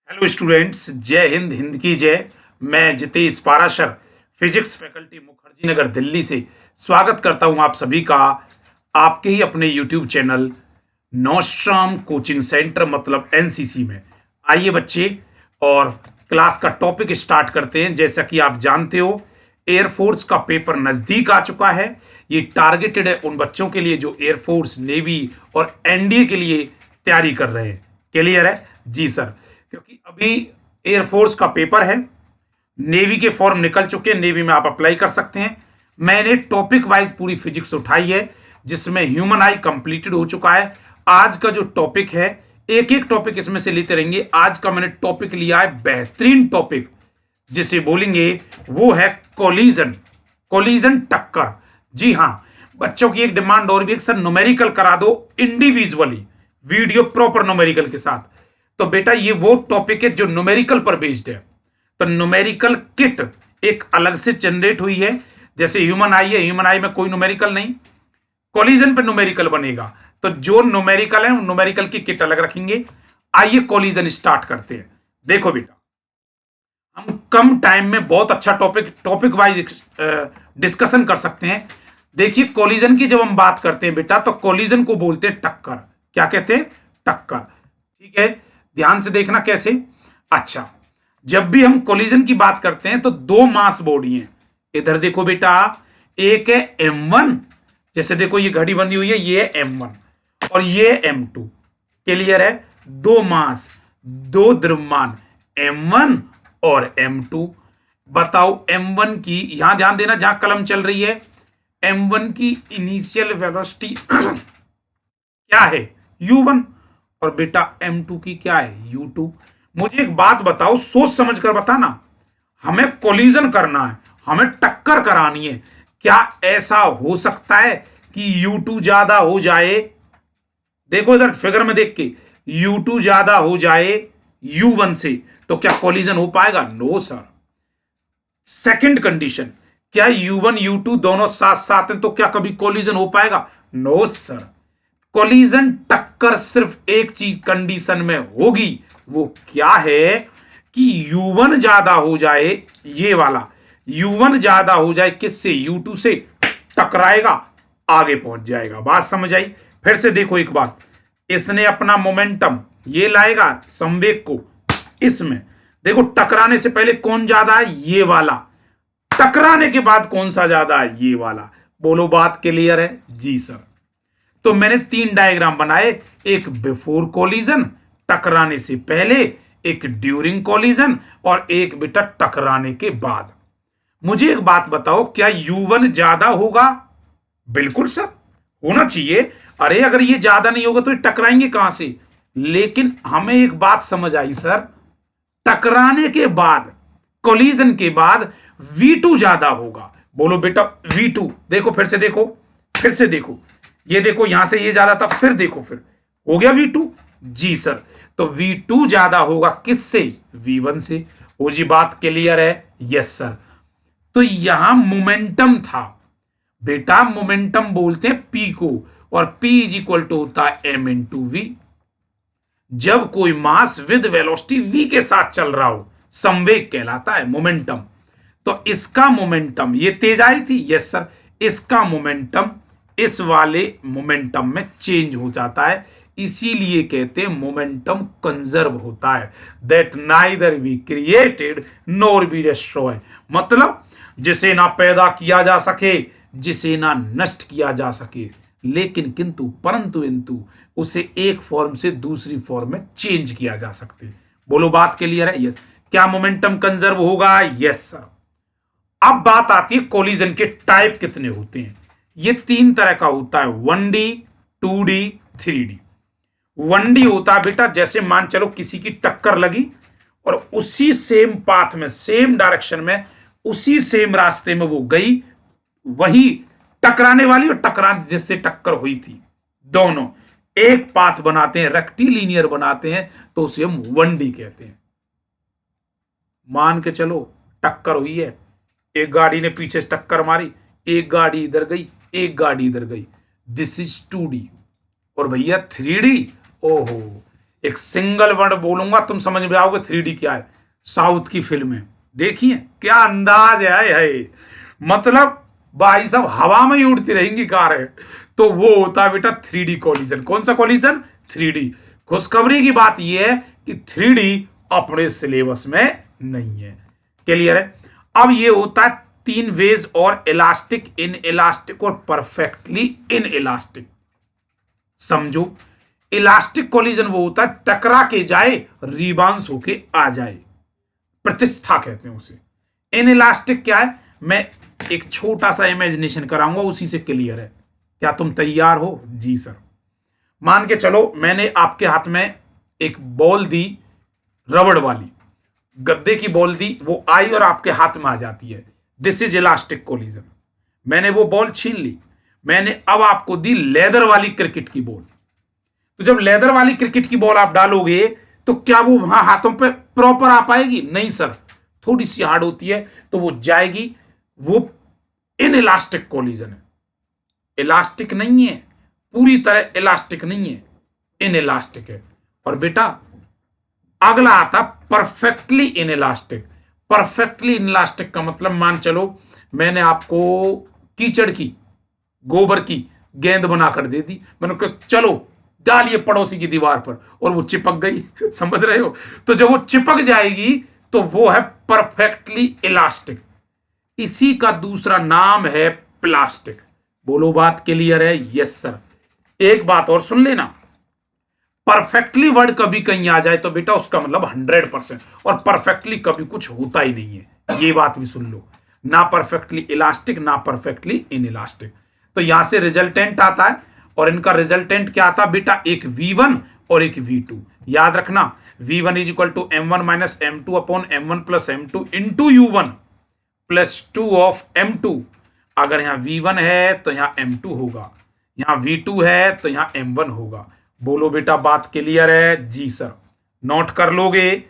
Hello students, जय हिंद, हिंद की जय। मैं जितेश पाराशर, फिजिक्स फैकल्टी मुखर्जी नगर दिल्ली से स्वागत करता हूं आप सभी का आपके ही अपने यूट्यूब चैनल नोस्ट्राम कोचिंग सेंटर मतलब एनसीसी में। आइए बच्चे, और क्लास का टॉपिक स्टार्ट करते हैं। जैसा कि आप जानते हो, एयरफोर्स का पेपर नज़दीक आ चुका है। ये टारगेटेड है उन बच्चों के लिए जो एयरफोर्स, नेवी और एनडीए के लिए तैयारी कर रहे हैं। क्लियर है? जी सर। क्योंकि अभी एयरफोर्स का पेपर है, नेवी के फॉर्म निकल चुके हैं, नेवी में आप अप्लाई कर सकते हैं। मैंने टॉपिक वाइज पूरी फिजिक्स उठाई है, जिसमें ह्यूमन आई कंप्लीटेड हो चुका है। आज का जो टॉपिक है, एक एक टॉपिक इसमें से लेते रहेंगे। आज का मैंने टॉपिक लिया है बेहतरीन टॉपिक, जिसे बोलेंगे वो है कोलिजन। कोलिजन, टक्कर। जी हाँ, बच्चों की एक डिमांड और भी है, सर न्यूमेरिकल करा दो इंडिविजुअली, वीडियो प्रॉपर न्यूमेरिकल के साथ। तो बेटा ये वो टॉपिक है जो न्यूमेरिकल पर बेस्ड है। तो न्यूमेरिकल किट एक अलग से जनरेट हुई है। जैसे ह्यूमन आई है, ह्यूमन आई में कोई न्यूमेरिकल नहीं, कोलिजन पे न्यूमेरिकल बनेगा। तो जो न्यूमेरिकल है, न्यूमेरिकल की किट अलग रखेंगे। आइए कोलिजन स्टार्ट करते हैं। देखो बेटा, हम कम टाइम में बहुत अच्छा टॉपिक वाइज डिस्कशन कर सकते हैं। देखिए, कोलिजन की जब हम बात करते हैं बेटा, तो कोलिजन को बोलते हैं टक्कर। क्या कहते हैं? टक्कर। ठीक है, ध्यान से देखना कैसे। अच्छा, जब भी हम कोलिजन की बात करते हैं तो दो मास बॉडी हैं। इधर देखो बेटा, एक है M1, जैसे देखो ये घड़ी बंधी हुई है, ये है M1 और ये है M2। क्लियर है? दो मास, दो द्रव्यमान, M1 और M2। बताओ M1 की, यहां ध्यान देना जहां कलम चल रही है, M1 की इनिशियल वेलोसिटी क्या है? U1। और बेटा M2 की क्या है? U2। मुझे एक बात बताओ, सोच समझ कर बताना। हमें कोलिजन करना है, हमें टक्कर करानी है। क्या ऐसा हो सकता है कि U2 ज्यादा हो जाए? देखो इधर फिगर में देख के, U2 ज्यादा हो जाए U1 से, तो क्या कोलिजन हो पाएगा? No sir. सेकंड कंडीशन, क्या U1 U2 दोनों साथ साथ हैं तो क्या कभी कोलिजन हो पाएगा? No sir. कोलिजन टक्कर सिर्फ एक चीज कंडीशन में होगी। वो क्या है? कि U1 ज्यादा हो जाए, ये वाला U1 ज्यादा हो जाए किससे? U2 से, टकराएगा, आगे पहुंच जाएगा। बात समझ आई? फिर से देखो एक बात, इसने अपना मोमेंटम ये लाएगा संवेग को इसमें। देखो, टकराने से पहले कौन ज्यादा है? ये वाला। टकराने के बाद कौन सा ज्यादा है? ये वाला। बोलो, बात क्लियर है? जी सर। तो मैंने तीन डायग्राम बनाए, एक बिफोर कोलिजन, टकराने से पहले, एक ड्यूरिंग कोलिजन, और एक बेटा टकराने के बाद। मुझे एक बात बताओ, क्या U1 ज्यादा होगा? बिल्कुल सर, होना चाहिए। अरे अगर ये ज्यादा नहीं होगा तो ये टकराएंगे कहां से? लेकिन हमें एक बात समझ आई सर, टकराने के बाद, कोलिजन के बाद V2 ज्यादा होगा। बोलो बेटा V2। देखो फिर से देखो, फिर से देखो, ये देखो यहां से ये ज्यादा था, फिर देखो, फिर हो गया V2। जी सर। तो V2 ज्यादा होगा किससे? V1 से। हो जी, बात क्लियर है? Yes sir. तो यहां मोमेंटम था बेटा, मोमेंटम बोलते हैं P को, और P इज इक्वल टू होता है M इंटू V। जब कोई मास विद वेलोसिटी V के साथ चल रहा हो, संवेग कहलाता है मोमेंटम। तो इसका मोमेंटम, ये तेज आई थी, यस सर, इसका मोमेंटम इस वाले मोमेंटम में चेंज हो जाता है। इसीलिए कहते हैं मोमेंटम कंजर्व होता है। That neither be created nor be destroy. मतलब जिसे ना पैदा किया जा सके, जिसे ना नष्ट किया जा सके, लेकिन किंतु परंतु इंतु उसे एक फॉर्म से दूसरी फॉर्म में चेंज किया जा सकते। बोलो, बात क्लियर है? यस। क्या मोमेंटम कंजर्व होगा? Yes sir. अब बात आती है कोलिजन के टाइप कितने होते हैं। ये तीन तरह का होता है, 1D, 2D, 3D। 1D होता है बेटा, जैसे मान चलो किसी की टक्कर लगी और उसी सेम पाथ में, सेम डायरेक्शन में, उसी सेम रास्ते में वो गई, वही टकराने वाली और टकराने जिससे टक्कर हुई थी, दोनों एक पाथ बनाते हैं, रेक्टिलिनियर बनाते हैं, तो उसे हम 1D कहते हैं। मान के चलो टक्कर हुई है, एक गाड़ी ने पीछे से टक्कर मारी, एक गाड़ी इधर गई, एक गाड़ी इधर गई, दिस इज 2D। और भैया 3D, ओहो, एक सिंगल वर्ड बोलूंगा तुम समझ में आओगे 3D क्या है। साउथ की फिल्म है, देखिए क्या अंदाज है। मतलब भाई साहब हवा में ही उड़ती रहेंगी कारें। तो वो होता है बेटा 3D कॉलिजन। कौन सा कॉलिजन? 3D। खुशखबरी की बात यह है कि 3D अपने सिलेबस में नहीं है। क्लियर है? अब ये होता है 3 वेज और इलास्टिक, इन इलास्टिक और परफेक्टली इन इलास्टिक। समझो, इलास्टिक कॉलिजन वो होता है टकरा के जाए, रिबाउंस होके आ जाए, प्रतिष्ठा कहते हैं उसे। इन इलास्टिक क्या है? मैं एक छोटा सा इमेजिनेशन कराऊंगा, उसी से क्लियर है। क्या तुम तैयार हो? जी सर। मान के चलो मैंने आपके हाथ में एक बॉल दी, रबड़ वाली गद्दे की बॉल दी, वो आई और आपके हाथ में आ जाती है। This is elastic collision. मैंने वो बॉल छीन ली, मैंने अब आपको दी लेदर वाली क्रिकेट की बॉल। तो जब लेदर वाली क्रिकेट की बॉल आप डालोगे तो क्या वो वहां हाथों पे प्रॉपर आ पाएगी? नहीं सर, थोड़ी सी हार्ड होती है, तो वो जाएगी। वो इन इलास्टिक कोलिजन है, इलास्टिक नहीं है, पूरी तरह इलास्टिक नहीं है, इन इलास्टिक है। और बेटा अगला आता perfectly in elastic. Perfectly in elastic का मतलब मान चलो मैंने आपको कीचड़ की, गोबर की गेंद बनाकर दे दी, मैंने कहा चलो डालिए पड़ोसी की दीवार पर, और वो चिपक गई। समझ रहे हो? तो जब वो चिपक जाएगी तो वो है परफेक्टली इलास्टिक। इसी का दूसरा नाम है प्लास्टिक। बोलो बात क्लियर है? Yes sir. एक बात और सुन लेना, परफेक्टली वर्ड कभी कहीं आ जाए तो बेटा उसका मतलब 100%, और परफेक्टली कभी कुछ होता ही नहीं है। ये बात भी सुन लो, ना परफेक्टली इलास्टिक ना परफेक्टली इन इलास्टिक। तो यहां से रिजल्टेंट आता है, और इनका रिजल्टेंट क्या आता है बेटा? एक V1 और एक V2। याद रखना, V1 is equal to M1 minus M2 upon M1 plus M2 into U1 plus 2 of M2। अगर यहां V1 है तो यहां M2 होगा, यहां V2 है तो यहां M1 होगा। बोलो बेटा बात क्लियर है? जी सर। नोट कर लोगे?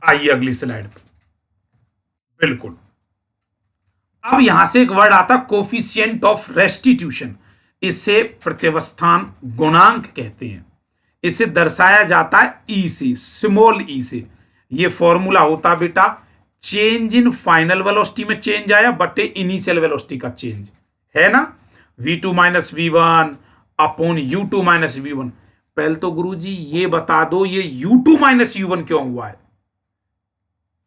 आइए अगली स्लाइड पे। बिल्कुल। अब यहां से एक वर्ड आता कोफिशिएंट ऑफ रेस्टिट्यूशन। इसे प्रतिवस्थान गुणांक कहते हैं। इसे दर्शाया जाता है ई से, स्मॉल ई से। ये फॉर्मूला होता बेटा चेंज इन फाइनल वेलोसिटी में चेंज आया बटे इनिशियल वेलोसिटी का चेंज, है ना? V2 minus V1 upon U2 minus V1। पहले तो गुरुजी ये बता दो ये U2 माइनस U1 क्यों हुआ है?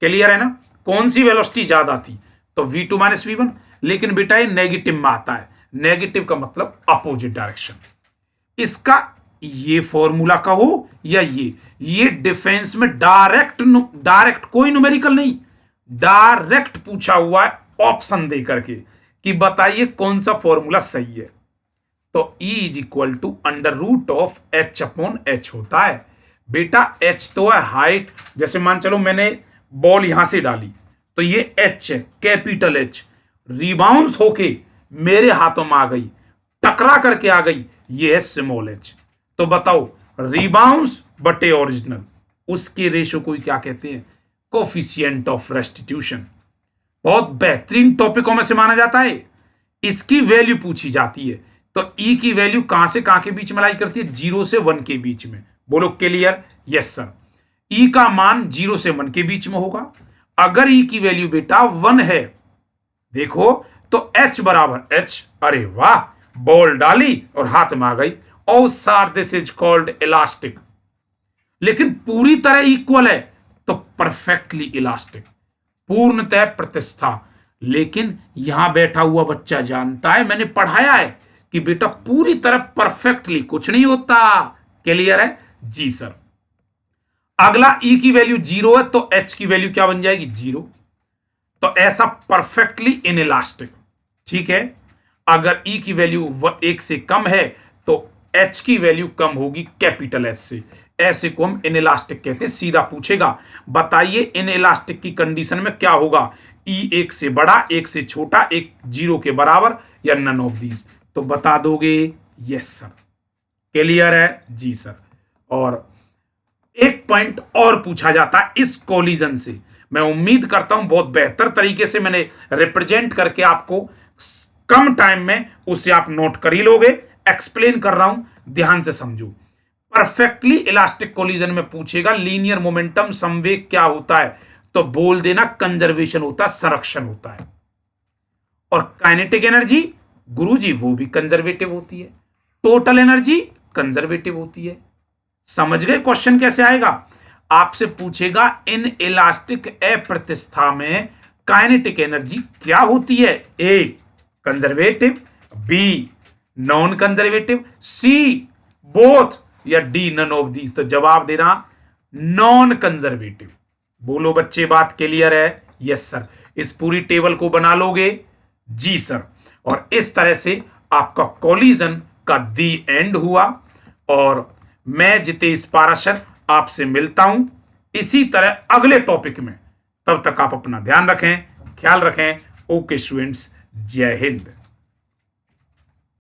क्लियर है ना? कौन सी वेलोसिटी ज्यादा थी? तो V2 माइनस V1। लेकिन बेटा ये नेगेटिव में आता है, नेगेटिव का मतलब अपोजिट डायरेक्शन। इसका ये फॉर्मूला का हो या ये डिफेंस में डायरेक्ट कोई न्यूमेरिकल नहीं, डायरेक्ट पूछा हुआ है ऑप्शन दे करके कि बताइए कौन सा फॉर्मूला सही है। तो E is equal to under root of H upon H होता है। बेटा H तो है हाइट, जैसे मान चलो मैंने बॉल यहां से डाली तो ये H है, कैपिटल H। रिबाउंस होके मेरे हाथों में आ गई, टकरा करके आ गई, ये है स्मॉल h। तो बताओ रिबाउंस बटे ओरिजिनल, उसके रेशो को क्या कहते हैं? Coefficient of restitution. बहुत बेहतरीन टॉपिकों में से माना जाता है। इसकी वैल्यू पूछी जाती है तो E की वैल्यू कहां से कहां के बीच में लाई करती है? 0 से 1 के बीच में। बोलो क्लियर? Yes sir. E का मान 0 से 1 के बीच में होगा। अगर E की वैल्यू बेटा 1 है, देखो तो H बराबर H। अरे वाह, बॉल डाली और हाथ में आ गई। Oh sir this is called elastic. लेकिन पूरी तरह इक्वल है तो परफेक्टली इलास्टिक, पूर्णतः प्रतिष्ठा। लेकिन यहां बैठा हुआ बच्चा जानता है, मैंने पढ़ाया है कि बेटा पूरी तरह परफेक्टली कुछ नहीं होता। क्लियर है? जी सर। अगला E की वैल्यू 0 है तो H की वैल्यू क्या बन जाएगी? 0। तो ऐसा परफेक्टली इन इलास्टिक। ठीक है, अगर E की वैल्यू 1 से कम है तो H की वैल्यू कम होगी कैपिटल H से। ऐसे को हम इन इलास्टिक कहते हैं। सीधा पूछेगा बताइए इन इलास्टिक की कंडीशन में क्या होगा? E 1 से बड़ा, 1 से छोटा, 1 0 के बराबर, या नन ऑफ दीज। तो बता दोगे? Yes sir. क्लियर है? जी सर। और एक पॉइंट और पूछा जाता है इस कोलिजन से। मैं उम्मीद करता हूं बहुत बेहतर तरीके से मैंने रिप्रेजेंट करके आपको कम टाइम में उसे आप नोट कर ही लोगे। एक्सप्लेन कर रहा हूं, ध्यान से समझो। परफेक्टली इलास्टिक कोलिजन में पूछेगा लीनियर मोमेंटम संवेग क्या होता है, तो बोल देना कंजर्वेशन होता है, संरक्षण होता है। और काइनेटिक एनर्जी गुरुजी वो भी कंजर्वेटिव होती है, टोटल एनर्जी कंजर्वेटिव होती है। समझ गए क्वेश्चन कैसे आएगा? आपसे पूछेगा इन इलास्टिक अप्रतिस्था में काइनेटिक एनर्जी क्या होती है, ए conservative, B non conservative, C both, या डी नन ऑफ दीज। तो जवाब देना नॉन कंजर्वेटिव। बोलो बच्चे बात क्लियर है? Yes sir. इस पूरी टेबल को बना लोगे? जी सर। और इस तरह से आपका कोलिजन का दी एंड हुआ। और मैं जितेश पाराशर आपसे मिलता हूं इसी तरह अगले टॉपिक में। तब तक आप अपना ध्यान रखें, ख्याल रखें। ओके स्टूडेंट्स, जय हिंद।